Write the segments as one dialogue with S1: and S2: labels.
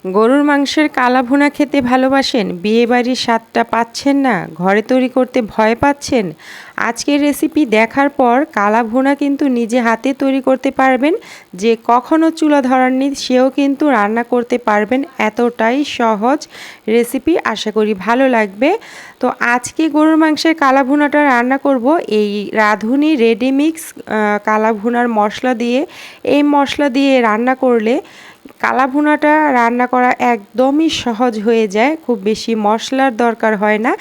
S1: গরুর মাংসের কালা ভুনা খেতে ভালোবাসেন, বিয়েবাড়ির স্বাদটা পাচ্ছেন না, ঘরে তৈরি করতে ভয় পাচ্ছেন? আজকের রেসিপি দেখার পর কালা ভুনা কিন্তু নিজে হাতে তৈরি করতে পারবেন। যে কখনো চুলা ধরাননি সেও কিন্তু রান্না করতে পারবেন। এতটাই সহজ রেসিপি, আশা করি ভালো লাগবে। তো আজকে গরুর মাংসের কালা ভুনাটা রান্না করব এই রাঁধুনি রেডিমিক্স কালা ভুনার মশলা দিয়ে। এই মশলা দিয়ে রান্না করলে কালা ভুনাটা রান্না করা একদমই সহজ হয়ে যায়, খুব বেশি মশলার দরকার হয় না।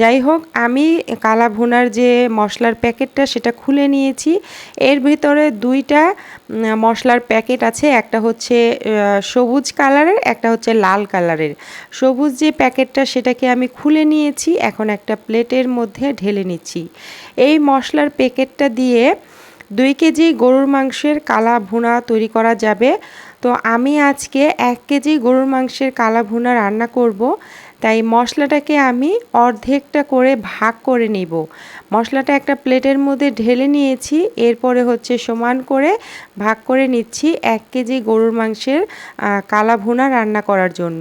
S1: যাই হোক, আমি কালা ভুনার যে মশলার প্যাকেটটা সেটা খুলে নিয়েছি। এর ভিতরে দুইটা মশলার প্যাকেট আছে, একটা হচ্ছে সবুজ কালারের, একটা হচ্ছে লাল কালারের। সবুজ যে প্যাকেটটা সেটাকে আমি খুলে নিয়েছি, এখন একটা প্লেটের মধ্যে ঢেলে নিচ্ছি। এই মশলার প্যাকেটটা দিয়ে 2 কেজি গরুর মাংসের কালা ভুনা তৈরি করা যাবে। তো আমি আজকে 1 কেজি গরুর মাংসের কালা ভুনা রান্না করব, তাই মশলাটাকে আমি অর্ধেকটা করে ভাগ করে নিব। মশলাটা একটা প্লেটের মধ্যে ঢেলে নিয়েছি, এরপরে হচ্ছে সমান করে ভাগ করে নিচ্ছি 1 কেজি গরুর মাংসের কালা ভুনা রান্না করার জন্য।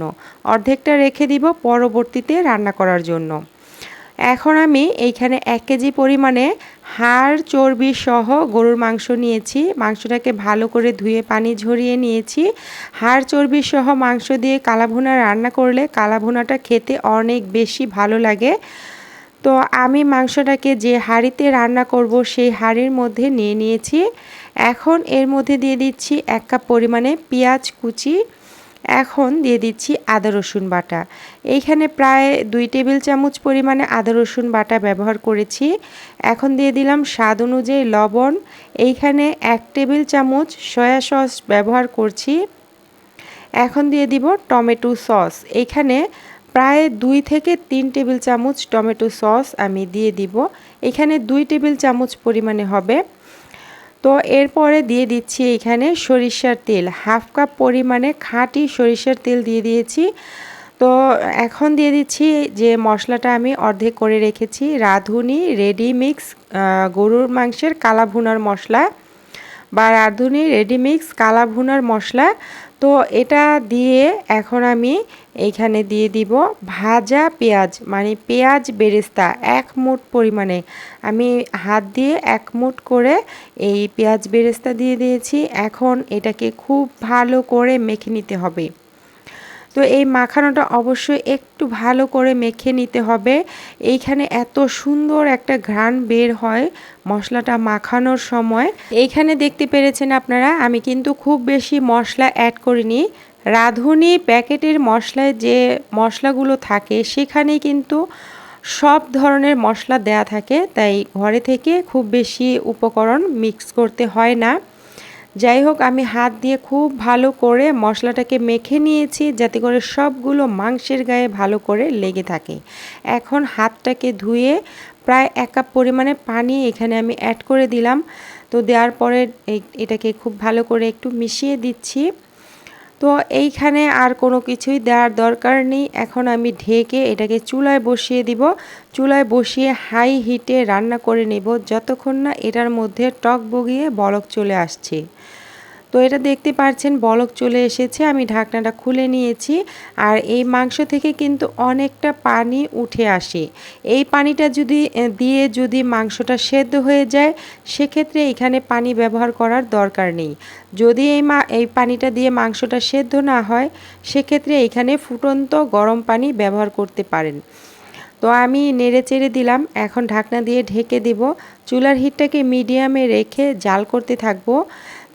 S1: অর্ধেকটা রেখে দিব পরবর্তীতে রান্না করার জন্য। এখন আমি এইখানে 1 কেজি পরিমাণে হাড় চর্বি সহ গরুর মাংস নিয়েছি। মাংসটাকে ভালো করে ধুয়ে পানি ঝরিয়ে নিয়েছি। হাড় চর্বি সহ মাংস দিয়ে কালা ভুনা রান্না করলে কালা ভুনাটা খেতে অনেক বেশি ভালো লাগে। তো আমি মাংসটাকে যে হাঁড়িতে রান্না করব সেই হাঁড়ির মধ্যে নিয়ে নিয়েছি। এখন এর মধ্যে দিয়ে দিচ্ছি 1 কাপ পরিমাণে পেঁয়াজ কুচি। এখন দিয়ে দিচ্ছি আদা রসুন বাটা। এইখানে প্রায় 2 টেবিল চামচ পরিমাণে আদা রসুন বাটা ব্যবহার করেছি। এখন দিয়ে দিলাম স্বাদ অনুযায়ী লবণ। এইখানে 1 টেবিল চামচ সয়া সস ব্যবহার করছি। এখন দিয়ে দিব টমেটো সস। এইখানে প্রায় 2 থেকে 3 টেবিল চামচ টমেটো সস আমি দিয়ে দিব। এখানে 2 টেবিল চামচ পরিমাণে হবে। তো এরপরে দিয়ে দিচ্ছি এখানে সরিষার তেল, হাফ কাপ পরিমাণে খাঁটি সরিষার তেল দিয়ে দিয়েছি। তো এখন দিয়ে দিচ্ছি যে মশলাটা আমি অর্ধেক করে রেখেছি, রাঁধুনি রেডিমিক্স গরুর মাংসের কালা ভুনার মশলা বা রাঁধুনি রেডিমিক্স কালা ভুনার মশলা। তো এটা দিয়ে এখন আমি এইখানে দিয়ে দিব ভাজা পেঁয়াজ, মানে পেঁয়াজ বেরেস্তা 1 মুঠ পরিমাণে। আমি হাত দিয়ে 1 মুঠ করে এই পেঁয়াজ বেরেস্তা দিয়ে দিয়েছি। এখন এটাকে খুব ভালো করে মেখে নিতে হবে। তো এই মাখানোটা অবশ্যই একটু ভালো করে মেখে নিতে হবে। এইখানে এত সুন্দর একটা ঘ্রাণ বের হয় মশলাটা মাখানোর সময়। এইখানে দেখতে পেরেছেন আপনারা, আমি কিন্তু খুব বেশি মশলা অ্যাড করিনি। রাঁধুনি প্যাকেটের মশলায় যে মশলাগুলো থাকে সেখানেই কিন্তু সব ধরনের মশলা দেয়া থাকে, তাই ঘরে থেকে খুব বেশি উপকরণ মিক্স করতে হয় না। যাই হোক, আমি হাত দিয়ে খুব ভালো করে মশলাটাকে মেখে নিয়েছি যাতে করে সবগুলো মাংসের গায়ে ভালো করে লেগে থাকে। এখন হাতটাকে ধুয়ে প্রায় 1 কাপ পরিমাণে পানি এখানে আমি অ্যাড করে দিলাম। তো দেওয়ার পরে এটাকে খুব ভালো করে একটু মিশিয়ে দিচ্ছি। তো এইখানে আর কোনো কিছুই দেওয়ার দরকার নেই। এখন আমি ঢেকে এটাকে চুলায় বসিয়ে দিব। চুলায় বসিয়ে হাই হিটে রান্না করে নেব যতক্ষণ না এটার মধ্যে টক বগিয়ে বলক চলে আসছে। তো এটা দেখতে পাচ্ছেন বলক চলে এসেছে, আমি ঢাকনাটা খুলে নিয়েছি। আর এই মাংস থেকে কিন্তু অনেকটা পানি উঠে আসে। এই পানিটা যদি মাংসটা সেদ্ধ হয়ে যায় সেক্ষেত্রে এখানে পানি ব্যবহার করার দরকার নেই। যদি এই পানিটা দিয়ে মাংসটা সেদ্ধ না হয় সেক্ষেত্রে এখানে ফুটন্ত গরম পানি ব্যবহার করতে পারেন। তো আমি নেড়ে চেড়ে দিলাম, এখন ঢাকনা দিয়ে ঢেকে দেব। চুলার হিটটাকে মিডিয়ামে রেখে জাল করতে থাকবো।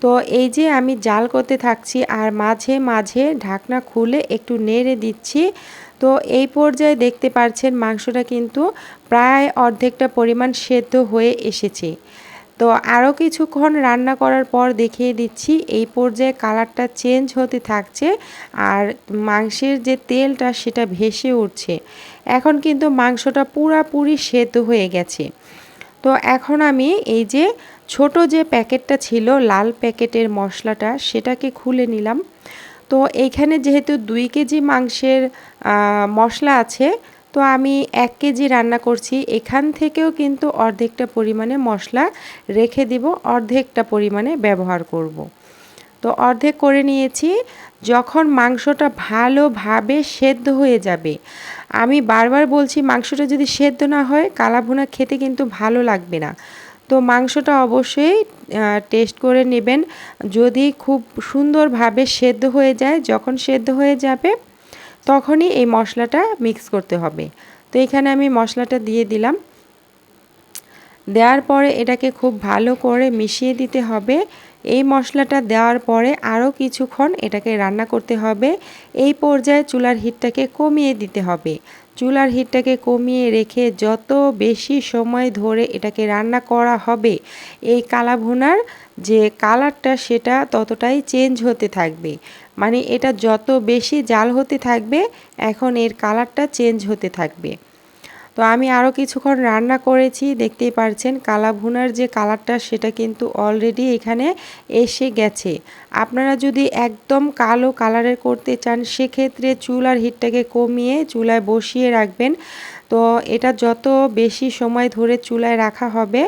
S1: তো এই যে আমি জাল করতে থাকছি আর মাঝে মাঝে ঢাকনা খুলে একটু নেড়ে দিচ্ছি। তো এই পর্যায়ে দেখতে পাচ্ছেন মাংসটা কিন্তু প্রায় অর্ধেকটা পরিমাণ সেদ্ধ হয়ে এসেছে। তো আরও কিছুক্ষণ রান্না করার পর দেখিয়ে দিচ্ছি, এই পর্যায়ে কালারটা চেঞ্জ হতে থাকছে আর মাংসের যে তেলটা সেটা ভেসে উঠছে। এখন কিন্তু মাংসটা পুরাপুরি সেদ্ধ হয়ে গেছে। তো এখন আমি এই যে ছোট যে প্যাকেটটা ছিল লাল প্যাকেটের মশলাটা সেটাকে খুলে নিলাম। তো এইখানে যেহেতু 2 কেজি মাংসের মশলা আছে, তো আমি 1 কেজি রান্না করছি, এখান থেকেও কিন্তু অর্ধেকটা পরিমাণে মশলা রেখে দিব, অর্ধেকটা পরিমাণে ব্যবহার করব। তো তো অর্ধেক করে নিয়েছি। যখন মাংসটা ভালোভাবে সেদ্ধ হয়ে যাবে, আমি বারবার বলছি মাংসটা যদি সেদ্ধ না হয় কালা ভুনা খেতে কিন্তু ভালো লাগবে না। তো মাংসটা অবশ্যই টেস্ট করে নেবেন। যদি খুব সুন্দরভাবে সেদ্ধ হয়ে যায়, যখন সেদ্ধ হয়ে যাবে তখনই এই মশলাটা মিক্স করতে হবে। তো এখানে আমি মশলাটা দিয়ে দিলাম। দেওয়ার পরে এটাকে খুব ভালো করে মিশিয়ে দিতে হবে। এই মশলাটা দেওয়ার পরে আরও কিছুক্ষণ এটাকে রান্না করতে হবে। এই পর্যায়ে চুলার হিটটাকে কমিয়ে দিতে হবে। চুলার হিটটাকে কমিয়ে রেখে যত বেশি সময় ধরে এটাকে রান্না করা হবে, এই কালা ভুনার যে কালারটা সেটা ততটাই চেঞ্জ হতে থাকবে। মানে এটা যত বেশি জাল হতে থাকবে, এখন এর কালারটা চেঞ্জ হতে থাকবে। তো আমি আরও কিছুক্ষণ রান্না করেছি, দেখতেই পারছেন কালা ভুনার যে কালারটা সেটা কিন্তু অলরেডি এখানে এসে গেছে। আপনারা যদি একদম কালো কালারের করতে চান সেক্ষেত্রে চুলার হিটটাকে কমিয়ে চুলায় বসিয়ে রাখবেন। তো এটা যত বেশি সময় ধরে চুলায় রাখা হবে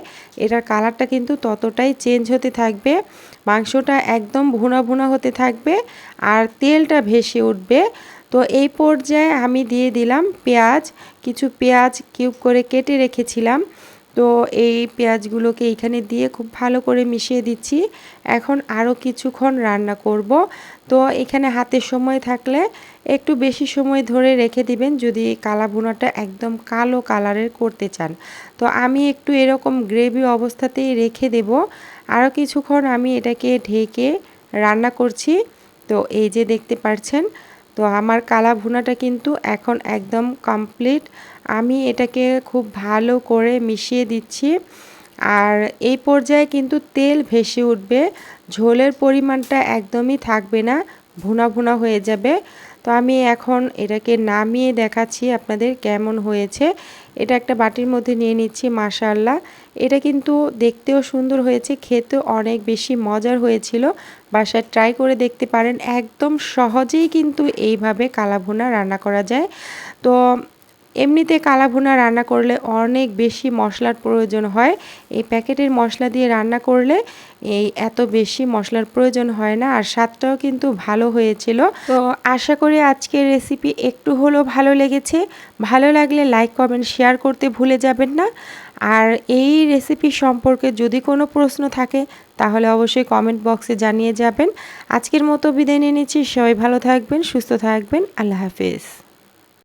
S1: এটার কালারটা কিন্তু ততটাই চেঞ্জ হতে থাকবে। মাংসটা একদম ভুনা ভুনা হতে থাকবে আর তেলটা ভেসে উঠবে। তো এই পর্যায়ে আমি দিয়ে দিলাম পেঁয়াজ। কিছু পেঁয়াজ কিউব করে কেটে রেখেছিলাম। তো এই পেঁয়াজগুলোকে এইখানে দিয়ে খুব ভালো করে মিশিয়ে দিচ্ছি। এখন আরও কিছুক্ষণ রান্না করব। তো এখানে হাতে সময় থাকলে একটু বেশি সময় ধরে রেখে দিবেন যদি কালা ভুনাটা একদম কালো কালারের করতে চান। তো আমি একটু এরকম গ্রেভি অবস্থাতেই রেখে দেব। আরও কিছুক্ষণ আমি এটাকে ঢেকে রান্না করছি। তো এই যে দেখতে পাচ্ছেন, তো আমার কালা ভুনাটা কিন্তু এখন একদম কমপ্লিট। আমি এটাকে খুব ভালো করে মিশিয়ে দিচ্ছি। আর এই পর্যায়ে কিন্তু তেল ভেসে উঠবে, ঝোলের পরিমাণটা একদমই থাকবে না, ভুনা ভুনা হয়ে যাবে। তো আমি এখন এটাকে নামিয়ে দেখাচ্ছি আপনাদের কেমন হয়েছে। এটা একটা বাটির মধ্যে নিয়ে নিচ্ছি। মাশাআল্লাহ, এটা কিন্তু দেখতেও সুন্দর হয়েছে, খেতেও অনেক বেশি মজার হয়েছিল। বাসায় ট্রাই করে দেখতে পারেন। একদম সহজেই কিন্তু এইভাবে কালা ভুনা রান্না করা যায়। তো এমনিতে কালা ভুনা রান্না করলে অনেক বেশি মশলার প্রয়োজন হয়। এই প্যাকেটের মশলা দিয়ে রান্না করলে এই এত বেশি মশলার প্রয়োজন হয় না, আর স্বাদটাও কিন্তু ভালো হয়েছিল। তো আশা করি আজকের রেসিপি একটু হলেও ভালো লেগেছে। ভালো লাগলে লাইক কমেন্ট শেয়ার করতে ভুলে যাবেন না। আর এই রেসিপি সম্পর্কে যদি কোনো প্রশ্ন থাকে তাহলে অবশ্যই কমেন্ট বক্সে জানিয়ে যাবেন। আজকের মতো বিদায় নিয়ে নিচ্ছি। সবাই ভালো থাকবেন, সুস্থ থাকবেন। আল্লাহ হাফেজ।